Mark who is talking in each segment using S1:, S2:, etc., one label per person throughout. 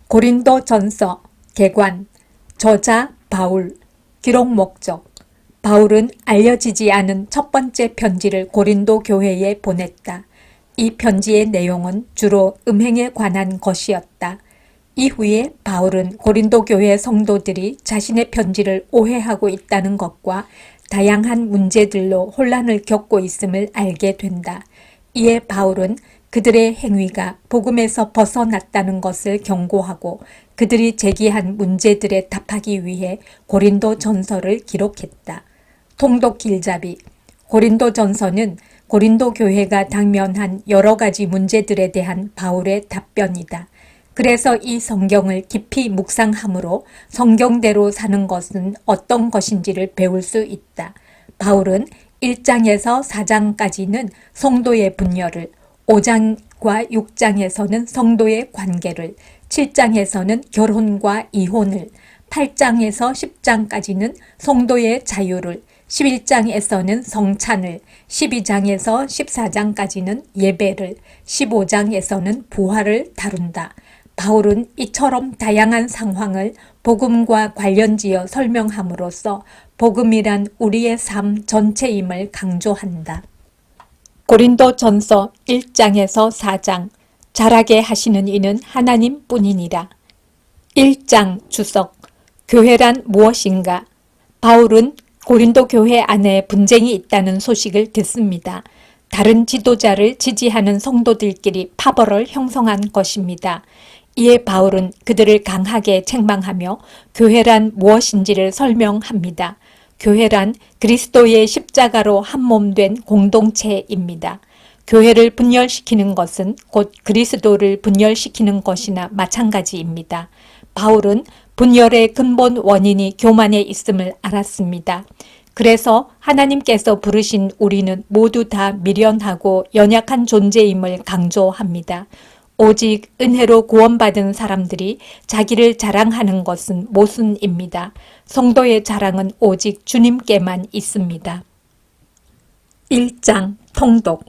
S1: 고린도전서 개관 저자 바울 기록 목적 바울은 알려지지 않은 첫 번째 편지를 고린도 교회에 보냈다. 이 편지의 내용은 주로 음행에 관한 것이었다. 이후에 바울은 고린도 교회 성도들이 자신의 편지를 오해하고 있다는 것과 다양한 문제들로 혼란을 겪고 있음을 알게 된다. 이에 바울은 그들의 행위가 복음에서 벗어났다는 것을 경고하고 그들이 제기한 문제들에 답하기 위해 고린도 전서를 기록했다. 통독 길잡이 고린도 전서는 고린도 교회가 당면한 여러 가지 문제들에 대한 바울의 답변이다. 그래서 이 성경을 깊이 묵상함으로 성경대로 사는 것은 어떤 것인지를 배울 수 있다. 바울은 1장에서 4장까지는 성도의 분열을, 5장과 6장에서는 성도의 관계를, 7장에서는 결혼과 이혼을, 8장에서 10장까지는 성도의 자유를, 11장에서는 성찬을, 12장에서 14장까지는 예배를, 15장에서는 부활을 다룬다. 바울은 이처럼 다양한 상황을 복음과 관련지어 설명함으로써 복음이란 우리의 삶 전체임을 강조한다. 고린도전서 1장에서 4장 자라게 하시는 이는 하나님 뿐이니라. 1장 주석 교회란 무엇인가? 바울은 고린도 교회 안에 분쟁이 있다는 소식을 듣습니다. 다른 지도자를 지지하는 성도들끼리 파벌을 형성한 것입니다. 이에 바울은 그들을 강하게 책망하며 교회란 무엇인지를 설명합니다. 교회란 그리스도의 십자가로 한몸된 공동체입니다. 교회를 분열시키는 것은 곧 그리스도를 분열시키는 것이나 마찬가지입니다. 바울은 분열의 근본 원인이 교만에 있음을 알았습니다. 그래서 하나님께서 부르신 우리는 모두 다 미련하고 연약한 존재임을 강조합니다. 오직 은혜로 구원받은 사람들이 자기를 자랑하는 것은 모순입니다. 성도의 자랑은 오직 주님께만 있습니다. 1장 통독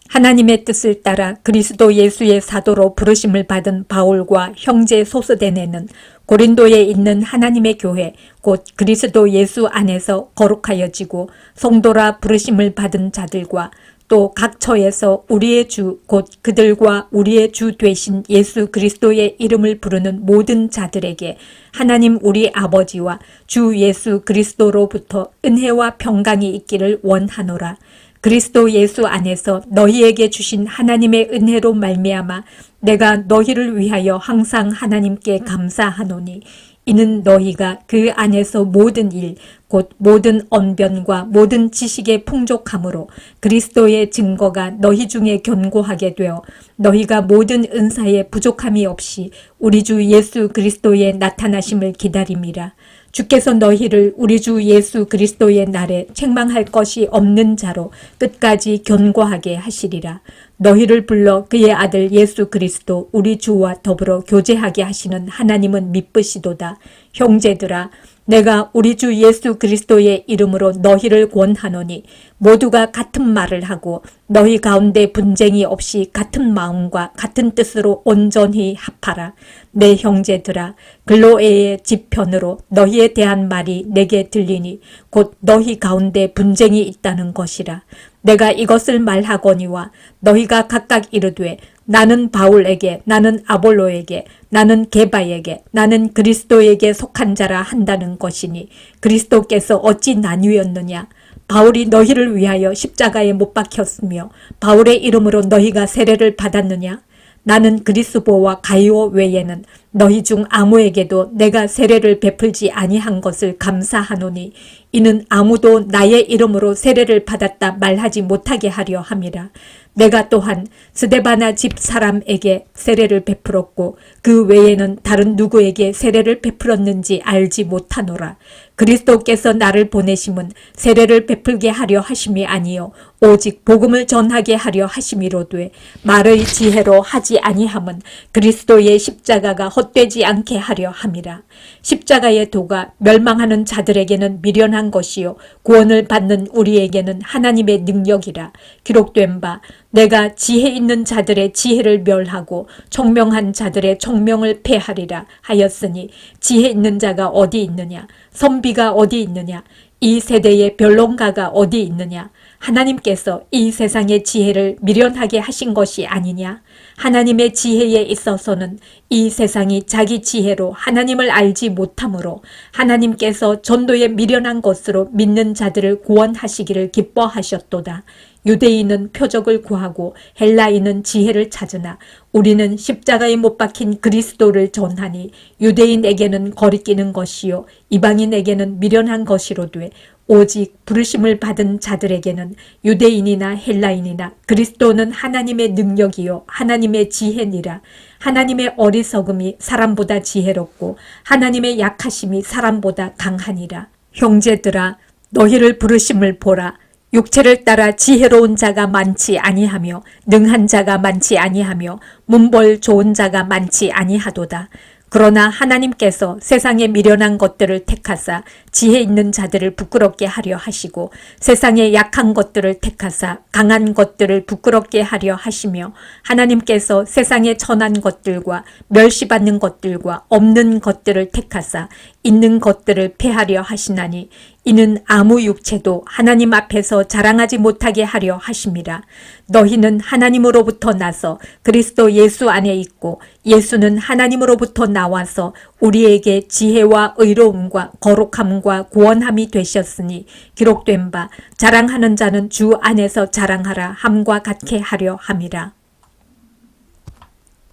S1: 하나님의 뜻을 따라 그리스도 예수의 사도로 부르심을 받은 바울과 형제 소스데네는 고린도에 있는 하나님의 교회 곧 그리스도 예수 안에서 거룩하여지고 성도라 부르심을 받은 자들과 또 각 처에서 우리의 주 곧 그들과 우리의 주 되신 예수 그리스도의 이름을 부르는 모든 자들에게 하나님 우리 아버지와 주 예수 그리스도로부터 은혜와 평강이 있기를 원하노라. 그리스도 예수 안에서 너희에게 주신 하나님의 은혜로 말미암아 내가 너희를 위하여 항상 하나님께 감사하노니 이는 너희가 그 안에서 모든 일, 곧 모든 언변과 모든 지식의 풍족함으로 그리스도의 증거가 너희 중에 견고하게 되어 너희가 모든 은사에 부족함이 없이 우리 주 예수 그리스도의 나타나심을 기다림이라. 주께서 너희를 우리 주 예수 그리스도의 날에 책망할 것이 없는 자로 끝까지 견고하게 하시리라. 너희를 불러 그의 아들 예수 그리스도 우리 주와 더불어 교제하게 하시는 하나님은 미쁘시도다. 형제들아 내가 우리 주 예수 그리스도의 이름으로 너희를 권하노니 모두가 같은 말을 하고 너희 가운데 분쟁이 없이 같은 마음과 같은 뜻으로 온전히 합하라. 내 형제들아 글로에의 집편으로 너희에 대한 말이 내게 들리니 곧 너희 가운데 분쟁이 있다는 것이라. 내가 이것을 말하거니와 너희가 각각 이르되 나는 바울에게 나는 아볼로에게 나는 게바에게 나는 그리스도에게 속한 자라 한다는 것이니 그리스도께서 어찌 나뉘었느냐. 바울이 너희를 위하여 십자가에 못 박혔으며 바울의 이름으로 너희가 세례를 받았느냐. 나는 그리스보와 가이오 외에는 너희 중 아무에게도 내가 세례를 베풀지 아니한 것을 감사하노니 이는 아무도 나의 이름으로 세례를 받았다 말하지 못하게 하려 함이라. 내가 또한 스데바나 집 사람에게 세례를 베풀었고 그 외에는 다른 누구에게 세례를 베풀었는지 알지 못하노라. 그리스도께서 나를 보내심은 세례를 베풀게 하려 하심이 아니요 오직 복음을 전하게 하려 하심이로되 말의 지혜로 하지 아니함은 그리스도의 십자가가 헛되지 않게 하려 함이라. 십자가의 도가 멸망하는 자들에게는 미련한 것이요 구원을 받는 우리에게는 하나님의 능력이라. 기록된 바 내가 지혜 있는 자들의 지혜를 멸하고 총명한 자들의 총명을 폐하리라 하였으니 지혜 있는 자가 어디 있느냐? 선비가 어디 있느냐? 이 세대의 변론가가 어디 있느냐? 하나님께서 이 세상의 지혜를 미련하게 하신 것이 아니냐? 하나님의 지혜에 있어서는 이 세상이 자기 지혜로 하나님을 알지 못하므로 하나님께서 전도에 미련한 것으로 믿는 자들을 구원하시기를 기뻐하셨도다. 유대인은 표적을 구하고 헬라인은 지혜를 찾으나 우리는 십자가에 못 박힌 그리스도를 전하니 유대인에게는 거리끼는 것이요 이방인에게는 미련한 것이로되 오직 부르심을 받은 자들에게는 유대인이나 헬라인이나 그리스도는 하나님의 능력이요 하나님의 지혜니라. 하나님의 어리석음이 사람보다 지혜롭고 하나님의 약하심이 사람보다 강하니라. 형제들아 너희를 부르심을 보라. 육체를 따라 지혜로운 자가 많지 아니하며 능한 자가 많지 아니하며 문벌 좋은 자가 많지 아니하도다. 그러나 하나님께서 세상에 미련한 것들을 택하사 지혜 있는 자들을 부끄럽게 하려 하시고 세상에 약한 것들을 택하사 강한 것들을 부끄럽게 하려 하시며 하나님께서 세상에 천한 것들과 멸시받는 것들과 없는 것들을 택하사 있는 것들을 폐하려 하시나니 이는 아무 육체도 하나님 앞에서 자랑하지 못하게 하려 하심이라. 너희는 하나님으로부터 나서 그리스도 예수 안에 있고 예수는 하나님으로부터 나와서 우리에게 지혜와 의로움과 거룩함과 구원함이 되셨으니 기록된 바 자랑하는 자는 주 안에서 자랑하라 함과 같게 하려 함이라.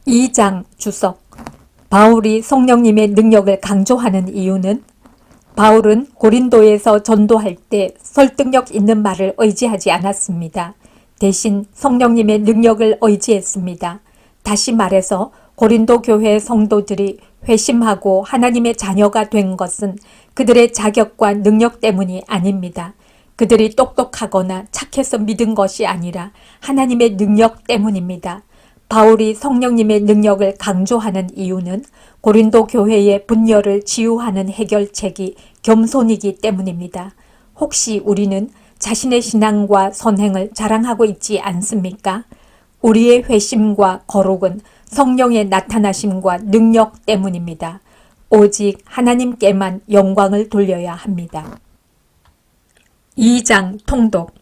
S1: 2장 주석. 바울이 성령님의 능력을 강조하는 이유는 바울은 고린도에서 전도할 때 설득력 있는 말을 의지하지 않았습니다. 대신 성령님의 능력을 의지했습니다. 다시 말해서 고린도 교회 성도들이 회심하고 하나님의 자녀가 된 것은 그들의 자격과 능력 때문이 아닙니다. 그들이 똑똑하거나 착해서 믿은 것이 아니라 하나님의 능력 때문입니다. 바울이 성령님의 능력을 강조하는 이유는 고린도 교회의 분열을 치유하는 해결책이 겸손이기 때문입니다. 혹시 우리는 자신의 신앙과 선행을 자랑하고 있지 않습니까? 우리의 회심과 거룩은 성령의 나타나심과 능력 때문입니다. 오직 하나님께만 영광을 돌려야 합니다. 2장 통독.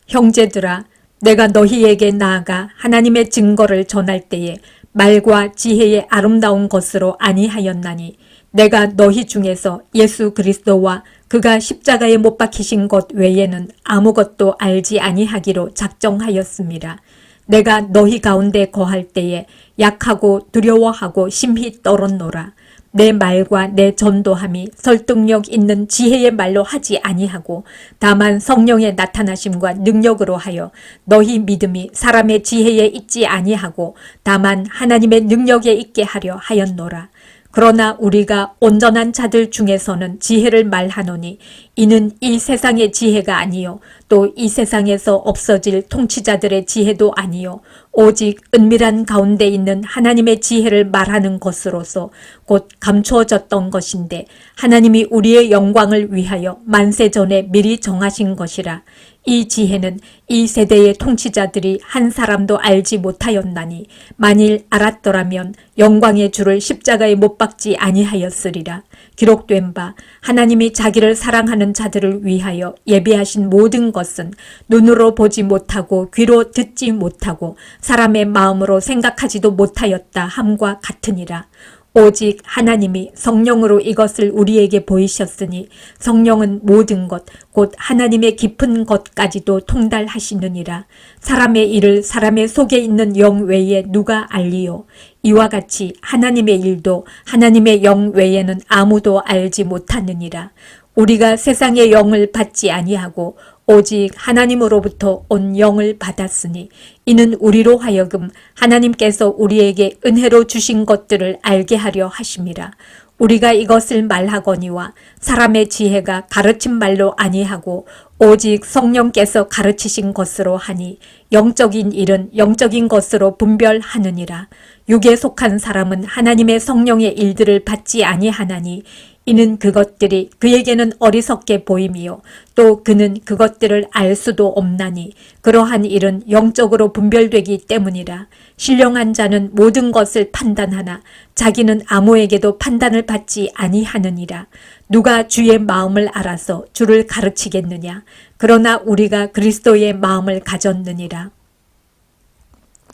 S1: 형제들아 내가 너희에게 나아가 하나님의 증거를 전할 때에 말과 지혜의 아름다운 것으로 아니하였나니 내가 너희 중에서 예수 그리스도와 그가 십자가에 못 박히신 것 외에는 아무것도 알지 아니하기로 작정하였습니다. 내가 너희 가운데 거할 때에 약하고 두려워하고 심히 떨었노라. 내 말과 내 전도함이 설득력 있는 지혜의 말로 하지 아니하고 다만 성령의 나타나심과 능력으로 하여 너희 믿음이 사람의 지혜에 있지 아니하고 다만 하나님의 능력에 있게 하려 하였노라. 그러나 우리가 온전한 자들 중에서는 지혜를 말하노니 이는 이 세상의 지혜가 아니요 또 이 세상에서 없어질 통치자들의 지혜도 아니요 오직 은밀한 가운데 있는 하나님의 지혜를 말하는 것으로서 곧 감추어졌던 것인데 하나님이 우리의 영광을 위하여 만세 전에 미리 정하신 것이라. 이 지혜는 이 세대의 통치자들이 한 사람도 알지 못하였나니 만일 알았더라면 영광의 주를 십자가에 못 박지 아니하였으리라. 기록된 바 하나님이 자기를 사랑하는 자들을 위하여 예비하신 모든 것은 눈으로 보지 못하고 귀로 듣지 못하고 사람의 마음으로 생각하지도 못하였다 함과 같으니라. 오직 하나님이 성령으로 이것을 우리에게 보이셨으니 성령은 모든 것, 곧 하나님의 깊은 것까지도 통달하시느니라. 사람의 일을 사람의 속에 있는 영 외에 누가 알리요? 이와 같이 하나님의 일도 하나님의 영 외에는 아무도 알지 못하느니라. 우리가 세상의 영을 받지 아니하고 오직 하나님으로부터 온 영을 받았으니 이는 우리로 하여금 하나님께서 우리에게 은혜로 주신 것들을 알게 하려 하심이라. 우리가 이것을 말하거니와 사람의 지혜가 가르친 말로 아니하고 오직 성령께서 가르치신 것으로 하니 영적인 일은 영적인 것으로 분별하느니라. 육에 속한 사람은 하나님의 성령의 일들을 받지 아니하나니 이는 그것들이 그에게는 어리석게 보임이요 또 그는 그것들을 알 수도 없나니 그러한 일은 영적으로 분별되기 때문이라. 신령한 자는 모든 것을 판단하나 자기는 아무에게도 판단을 받지 아니하느니라. 누가 주의 마음을 알아서 주를 가르치겠느냐. 그러나 우리가 그리스도의 마음을 가졌느니라.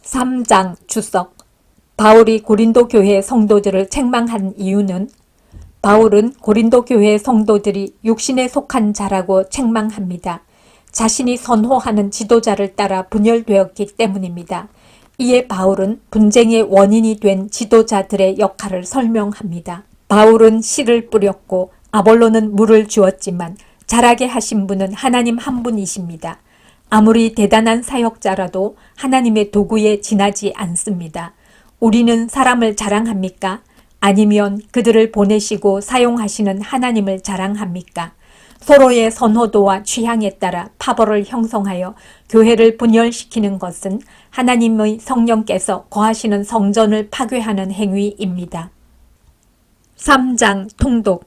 S1: 3장 주석. 바울이 고린도 교회 성도들을 책망한 이유는 바울은 고린도 교회 성도들이 육신에 속한 자라고 책망합니다. 자신이 선호하는 지도자를 따라 분열되었기 때문입니다. 이에 바울은 분쟁의 원인이 된 지도자들의 역할을 설명합니다. 바울은 씨를 뿌렸고 아볼로는 물을 주었지만 자라게 하신 분은 하나님 한 분이십니다. 아무리 대단한 사역자라도 하나님의 도구에 지나지 않습니다. 우리는 사람을 자랑합니까? 아니면 그들을 보내시고 사용하시는 하나님을 자랑합니까? 서로의 선호도와 취향에 따라 파벌을 형성하여 교회를 분열시키는 것은 하나님의 성령께서 거하시는 성전을 파괴하는 행위입니다. 3장 통독.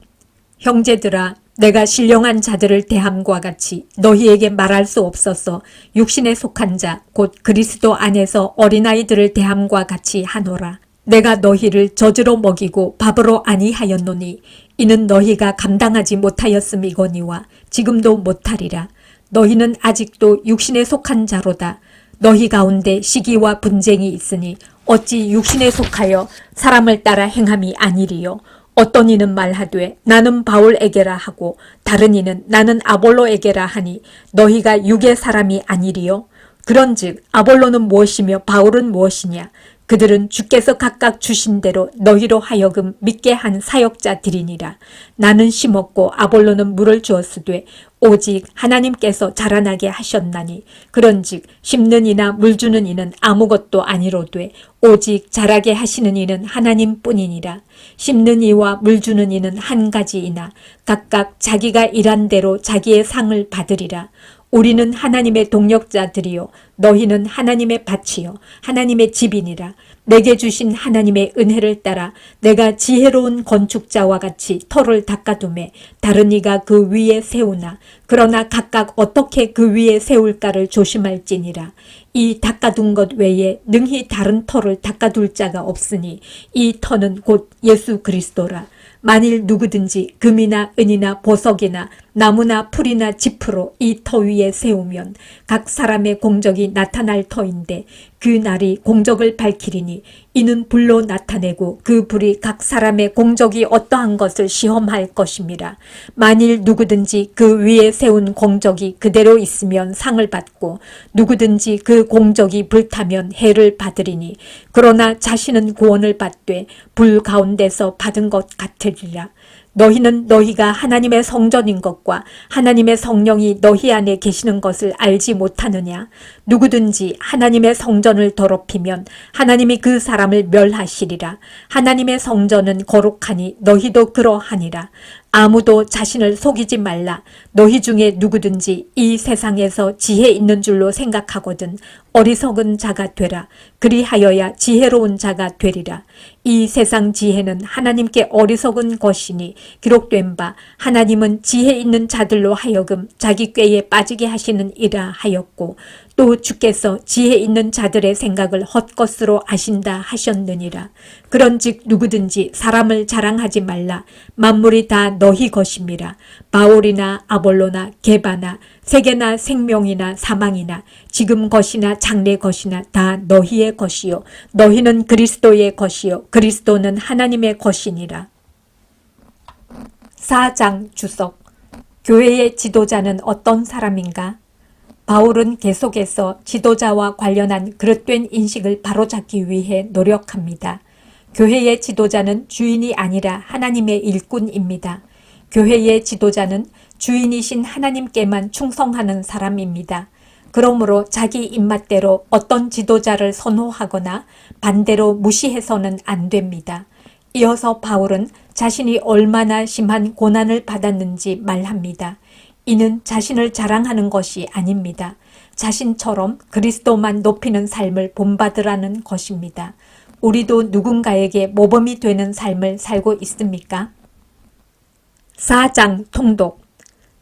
S1: 형제들아, 내가 신령한 자들을 대함과 같이 너희에게 말할 수 없어서 육신에 속한 자, 곧 그리스도 안에서 어린아이들을 대함과 같이 하노라. 내가 너희를 젖으로 먹이고 밥으로 아니하였노니 이는 너희가 감당하지 못하였음이거니와 지금도 못하리라. 너희는 아직도 육신에 속한 자로다. 너희 가운데 시기와 분쟁이 있으니 어찌 육신에 속하여 사람을 따라 행함이 아니리요. 어떤 이는 말하되 나는 바울에게라 하고 다른 이는 나는 아볼로에게라 하니 너희가 육의 사람이 아니리요. 그런즉 아볼로는 무엇이며 바울은 무엇이냐. 그들은 주께서 각각 주신 대로 너희로 하여금 믿게 한 사역자들이니라. 나는 심었고 아볼로는 물을 주었으되 오직 하나님께서 자라나게 하셨나니 그런즉 심는 이나 물 주는 이는 아무것도 아니로되 오직 자라게 하시는 이는 하나님뿐이니라. 심는 이와 물 주는 이는 한 가지이나 각각 자기가 일한 대로 자기의 상을 받으리라. 우리는 하나님의 동력자들이요 너희는 하나님의 밭이요 하나님의 집이니라. 내게 주신 하나님의 은혜를 따라 내가 지혜로운 건축자와 같이 터를 닦아두매 다른 이가 그 위에 세우나 그러나 각각 어떻게 그 위에 세울까를 조심할지니라. 이 닦아둔 것 외에 능히 다른 터를 닦아둘 자가 없으니 이 터는 곧 예수 그리스도라. 만일 누구든지 금이나 은이나 보석이나 나무나 풀이나 짚으로 이 터 위에 세우면 각 사람의 공적이 나타날 터인데 그 날이 공적을 밝히리니 이는 불로 나타내고 그 불이 각 사람의 공적이 어떠한 것을 시험할 것임이라. 만일 누구든지 그 위에 세운 공적이 그대로 있으면 상을 받고 누구든지 그 공적이 불타면 해를 받으리니 그러나 자신은 구원을 받되 불 가운데서 받은 것 같으리라. 너희는 너희가 하나님의 성전인 것과 하나님의 성령이 너희 안에 계시는 것을 알지 못하느냐. 누구든지 하나님의 성전을 더럽히면 하나님이 그 사람을 멸하시리라. 하나님의 성전은 거룩하니 너희도 그러하니라. 아무도 자신을 속이지 말라. 너희 중에 누구든지 이 세상에서 지혜 있는 줄로 생각하거든 어리석은 자가 되라. 그리하여야 지혜로운 자가 되리라. 이 세상 지혜는 하나님께 어리석은 것이니 기록된 바 하나님은 지혜 있는 자들로 하여금 자기 꾀에 빠지게 하시는 이라 하였고 또 주께서 지혜 있는 자들의 생각을 헛것으로 아신다 하셨느니라. 그런즉 누구든지 사람을 자랑하지 말라. 만물이 다 너희 것임이라. 바울이나 아볼로나 게바나 세계나 생명이나 사망이나 지금 것이나 장래 것이나 다 너희의 것이요 너희는 그리스도의 것이요 그리스도는 하나님의 것이니라. 4장 주석. 교회의 지도자는 어떤 사람인가? 바울은 계속해서 지도자와 관련한 그릇된 인식을 바로잡기 위해 노력합니다. 교회의 지도자는 주인이 아니라 하나님의 일꾼입니다. 교회의 지도자는 주인이신 하나님께만 충성하는 사람입니다. 그러므로 자기 입맛대로 어떤 지도자를 선호하거나 반대로 무시해서는 안 됩니다. 이어서 바울은 자신이 얼마나 심한 고난을 받았는지 말합니다. 이는 자신을 자랑하는 것이 아닙니다. 자신처럼 그리스도만 높이는 삶을 본받으라는 것입니다. 우리도 누군가에게 모범이 되는 삶을 살고 있습니까? 4장 통독.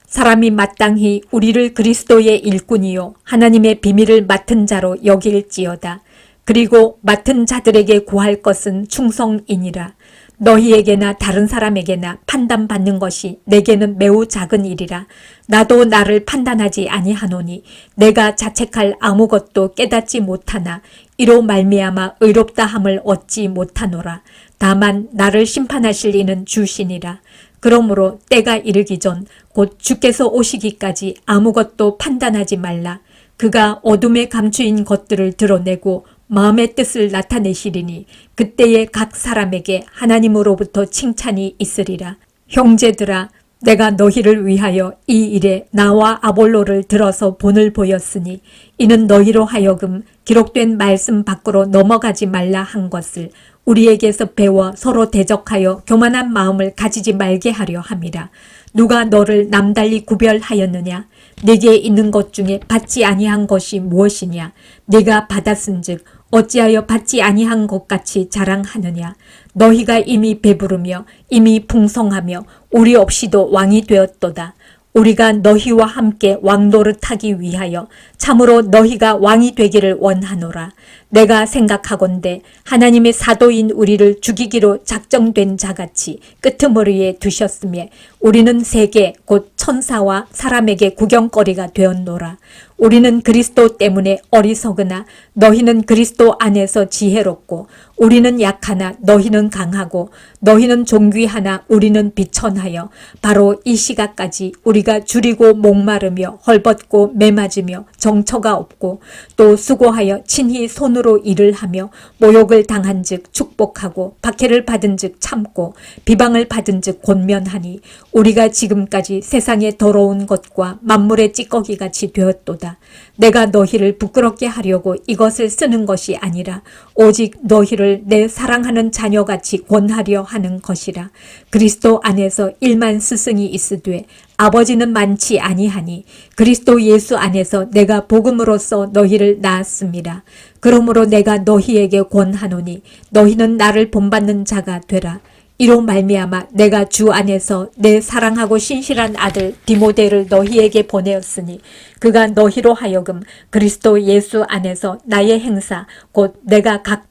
S1: 사람이 마땅히 우리를 그리스도의 일꾼이요 하나님의 비밀을 맡은 자로 여길지어다. 그리고 맡은 자들에게 구할 것은 충성이니라. 너희에게나 다른 사람에게나 판단받는 것이 내게는 매우 작은 일이라. 나도 나를 판단하지 아니하노니 내가 자책할 아무것도 깨닫지 못하나 이로 말미암아 의롭다함을 얻지 못하노라. 다만 나를 심판하실 이는 주시니라. 그러므로 때가 이르기 전 곧 주께서 오시기까지 아무것도 판단하지 말라. 그가 어둠에 감추인 것들을 드러내고 마음의 뜻을 나타내시리니 그때에 각 사람에게 하나님으로부터 칭찬이 있으리라. 형제들아, 내가 너희를 위하여 이 일에 나와 아볼로를 들어서 본을 보였으니 이는 너희로 하여금 기록된 말씀 밖으로 넘어가지 말라 한 것을 우리에게서 배워 서로 대적하여 교만한 마음을 가지지 말게 하려 함이라. 누가 너를 남달리 구별하였느냐? 네게 있는 것 중에 받지 아니한 것이 무엇이냐? 네가 받았은즉 어찌하여 받지 아니한 것 같이 자랑하느냐? 너희가 이미 배부르며 이미 풍성하며 우리 없이도 왕이 되었도다. 우리가 너희와 함께 왕노릇하기 위하여 참으로 너희가 왕이 되기를 원하노라. 내가 생각하건대 하나님의 사도인 우리를 죽이기로 작정된 자같이 끄트머리에 두셨으며 우리는 세계 곧 천사와 사람에게 구경거리가 되었노라. 우리는 그리스도 때문에 어리석으나 너희는 그리스도 안에서 지혜롭고 우리는 약하나 너희는 강하고 너희는 존귀하나 우리는 비천하여 바로 이 시각까지 우리가 줄이고 목마르며 헐벗고 매맞으며 정처가 없고 또 수고하여 친히 손으로 일을 하며 모욕을 당한 즉 축복하고 박해를 받은 즉 참고 비방을 받은 즉 권면하니 우리가 지금까지 세상의 더러운 것과 만물의 찌꺼기같이 되었도다. 내가 너희를 부끄럽게 하려고 이것을 쓰는 것이 아니라 오직 너희를 내 사랑하는 자녀같이 권하려 하는 것이라. 그리스도 안에서 일만 스승이 있으되 아버지는 많지 아니하니 그리스도 예수 안에서 내가 복음으로써 너희를 낳았습니다. 그러므로 내가 너희에게 권하노니 너희는 나를 본받는 자가 되라. 이로 말미암아 내가 주 안에서 내 사랑하고 신실한 아들 디모데를 너희에게 보내었으니 그가 너희로 하여금 그리스도 예수 안에서 나의 행사 곧 내가 각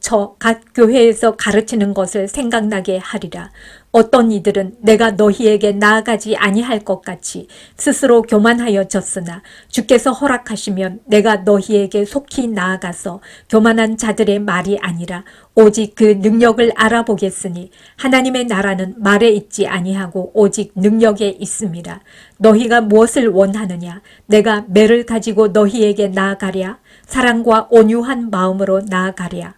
S1: 교회에서 가르치는 것을 생각나게 하리라. 어떤 이들은 내가 너희에게 나아가지 아니할 것 같이 스스로 교만하여졌으나 주께서 허락하시면 내가 너희에게 속히 나아가서 교만한 자들의 말이 아니라 오직 그 능력을 알아보겠으니 하나님의 나라는 말에 있지 아니하고 오직 능력에 있습니다. 너희가 무엇을 원하느냐? 내가 매를 가지고 너희에게 나아가랴? 사랑과 온유한 마음으로 나아가랴?